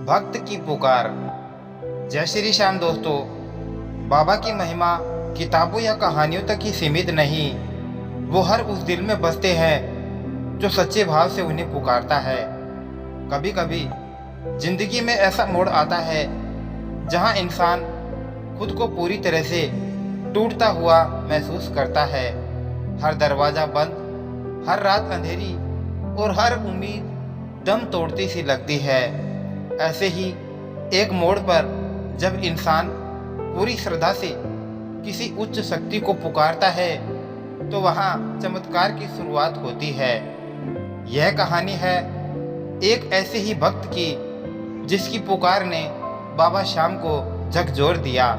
भक्त की पुकार। जय श्री श्याम दोस्तों। बाबा की महिमा किताबों या कहानियों तक ही सीमित नहीं, वो हर उस दिल में बसते हैं जो सच्चे भाव से उन्हें पुकारता है। कभी कभी जिंदगी में ऐसा मोड़ आता है जहां इंसान खुद को पूरी तरह से टूटता हुआ महसूस करता है। हर दरवाजा बंद, हर रात अंधेरी और हर उम्मीद दम तोड़ती सी लगती है। ऐसे ही एक मोड़ पर जब इंसान पूरी श्रद्धा से किसी उच्च शक्ति को पुकारता है तो वहाँ चमत्कार की शुरुआत होती है। यह कहानी है एक ऐसे ही भक्त की जिसकी पुकार ने बाबा श्याम को झकझोर दिया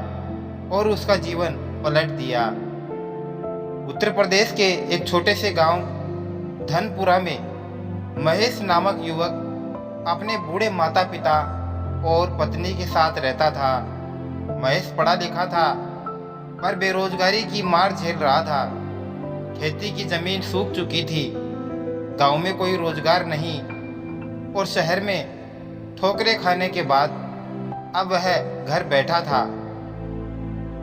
और उसका जीवन पलट दिया। उत्तर प्रदेश के एक छोटे से गांव धनपुरा में महेश नामक युवक अपने बूढ़े माता पिता और पत्नी के साथ रहता था। महेश पढ़ा लिखा था पर बेरोजगारी की मार झेल रहा था। खेती की जमीन सूख चुकी थी, गांव में कोई रोजगार नहीं और शहर में ठोकरें खाने के बाद अब वह घर बैठा था।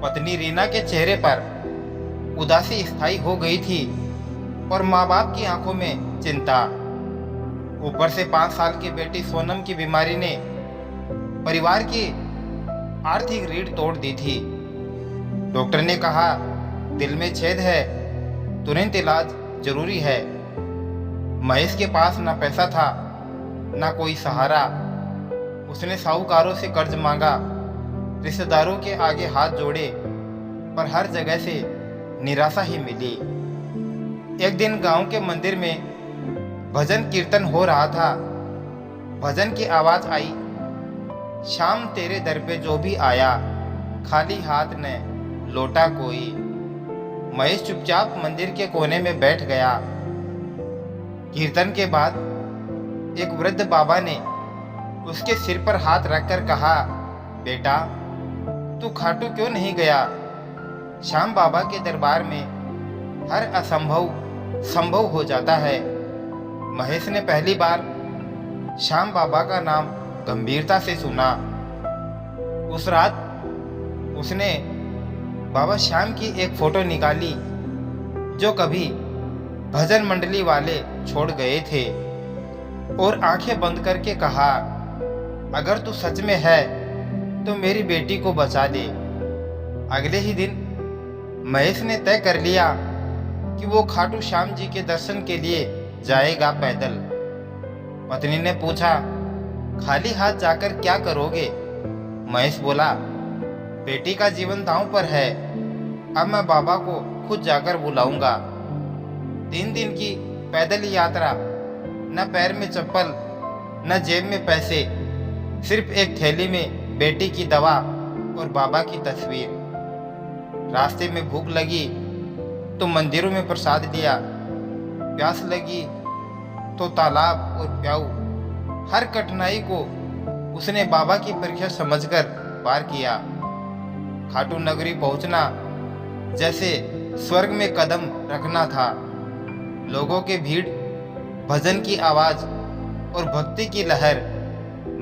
पत्नी रीना के चेहरे पर उदासी स्थायी हो गई थी और माँ बाप की आंखों में चिंता। ऊपर से 5 साल की बेटी सोनम की बीमारी ने परिवार की आर्थिक रीढ़ तोड़ दी थी। डॉक्टर ने कहा दिल में छेद है, तुरंत इलाज जरूरी है। महेश के पास ना पैसा था ना कोई सहारा। उसने साहूकारों से कर्ज मांगा, रिश्तेदारों के आगे हाथ जोड़े, पर हर जगह से निराशा ही मिली। एक दिन गांव के मंदिर में भजन कीर्तन हो रहा था। भजन की आवाज आई, शाम तेरे दर पे जो भी आया, खाली हाथ न लौटा कोई। महेश चुपचाप मंदिर के कोने में बैठ गया। कीर्तन के बाद एक वृद्ध बाबा ने उसके सिर पर हाथ रखकर कहा, बेटा तू खाटू क्यों नहीं गया? श्याम बाबा के दरबार में हर असंभव संभव हो जाता है। महेश ने पहली बार श्याम बाबा का नाम गंभीरता से सुना। उस रात उसने बाबा श्याम की एक फोटो निकाली जो कभी भजन मंडली वाले छोड़ गए थे और आंखें बंद करके कहा, अगर तू सच में है तो मेरी बेटी को बचा दे। अगले ही दिन महेश ने तय कर लिया कि वो खाटू श्याम जी के दर्शन के लिए जाएगा पैदल। पत्नी ने पूछा, खाली हाथ जाकर क्या करोगे? महेश बोला, बेटी का जीवन दांव पर है, अब मैं बाबा को खुद जाकर बुलाऊंगा। 3 दिन की पैदल यात्रा, न पैर में चप्पल न जेब में पैसे, सिर्फ एक थैली में बेटी की दवा और बाबा की तस्वीर। रास्ते में भूख लगी तो मंदिरों में प्रसाद लिया, प्यास लगी तो तालाब और प्याऊ। हर कठिनाई को उसने बाबा की परीक्षा समझकर पार किया। खाटू नगरी पहुंचना जैसे स्वर्ग में कदम रखना था। लोगों के भीड़, भजन की आवाज और भक्ति की लहर।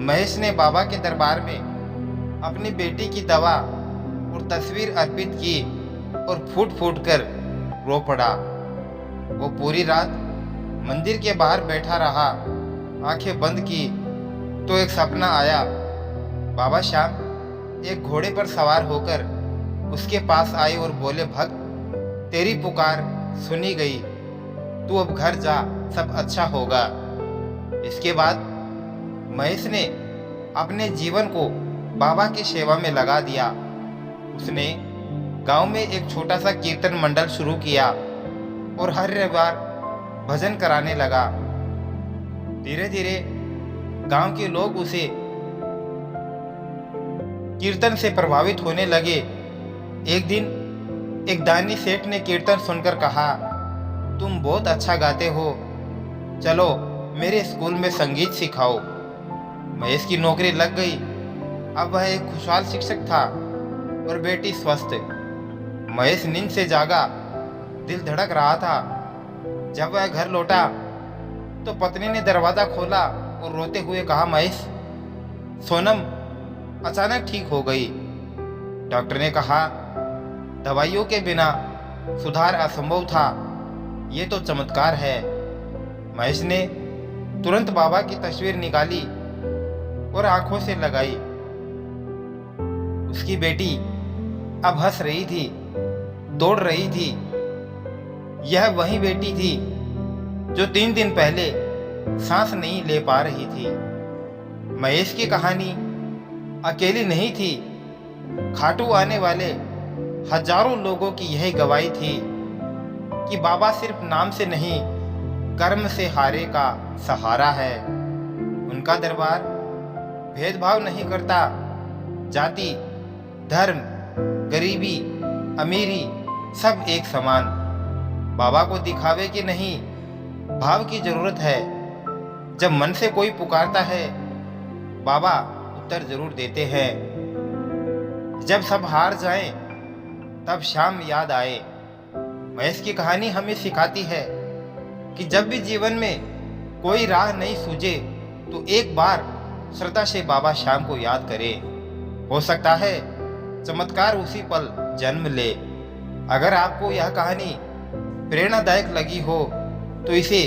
महेश ने बाबा के दरबार में अपनी बेटी की दवा और तस्वीर अर्पित की और फूट फूट कर रो पड़ा। वो पूरी रात मंदिर के बाहर बैठा रहा। आंखें बंद की तो एक सपना आया। बाबा श्याम एक घोड़े पर सवार होकर उसके पास आए और बोले, भक्त तेरी पुकार सुनी गई, तू अब घर जा, सब अच्छा होगा। इसके बाद महेश ने अपने जीवन को बाबा की सेवा में लगा दिया। उसने गांव में एक छोटा सा कीर्तन मंडल शुरू किया और हर रविवार भजन कराने लगा। धीरे धीरे गांव के लोग उसे कीर्तन से प्रभावित होने लगे। एक दिन एक दानी सेठ ने कीर्तन सुनकर कहा, तुम बहुत अच्छा गाते हो, चलो मेरे स्कूल में संगीत सिखाओ। महेश की नौकरी लग गई। अब वह एक खुशहाल शिक्षक था और बेटी स्वस्थ। महेश नींद से जागा, दिल धड़क रहा था। जब वह घर लौटा तो पत्नी ने दरवाजा खोला और रोते हुए कहा, महेश सोनम अचानक ठीक हो गई। डॉक्टर ने कहा दवाइयों के बिना सुधार असंभव था, ये तो चमत्कार है। महेश ने तुरंत बाबा की तस्वीर निकाली और आंखों से लगाई। उसकी बेटी अब हंस रही थी, दौड़ रही थी। यह वही बेटी थी जो 3 दिन पहले सांस नहीं ले पा रही थी। महेश की कहानी अकेली नहीं थी। खाटू आने वाले हजारों लोगों की यही गवाही थी कि बाबा सिर्फ नाम से नहीं, कर्म से हारे का सहारा है। उनका दरबार भेदभाव नहीं करता। जाति, धर्म, गरीबी, अमीरी सब एक समान। बाबा को दिखावे की नहीं, भाव की जरूरत है। जब मन से कोई पुकारता है, बाबा उत्तर जरूर देते हैं। जब सब हार जाएं, तब शाम याद आए। महेश की कहानी हमें सिखाती है कि जब भी जीवन में कोई राह नहीं सूझे तो एक बार श्रद्धा से बाबा श्याम को याद करें। हो सकता है चमत्कार उसी पल जन्म ले। अगर आपको यह कहानी प्रेरणादायक लगी हो तो इसे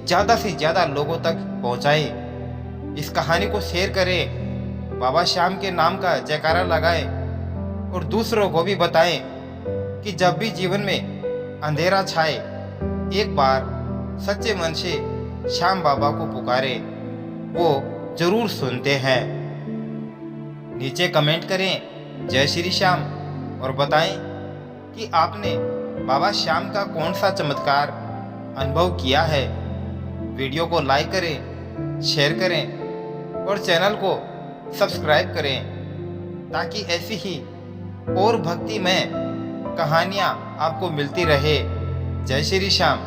ज़्यादा से ज़्यादा लोगों तक पहुंचाएं। इस कहानी को शेयर करें, बाबा श्याम के नाम का जयकारा लगाएं और दूसरों को भी बताएं कि जब भी जीवन में अंधेरा छाए, एक बार सच्चे मन से श्याम बाबा को पुकारे, वो जरूर सुनते हैं। नीचे कमेंट करें जय श्री श्याम और बताएं कि आपने बाबा श्याम का कौन सा चमत्कार अनुभव किया है। वीडियो को लाइक करें, शेयर करें और चैनल को सब्सक्राइब करें ताकि ऐसी ही और भक्तिमय कहानियाँ आपको मिलती रहे। जय श्री श्याम।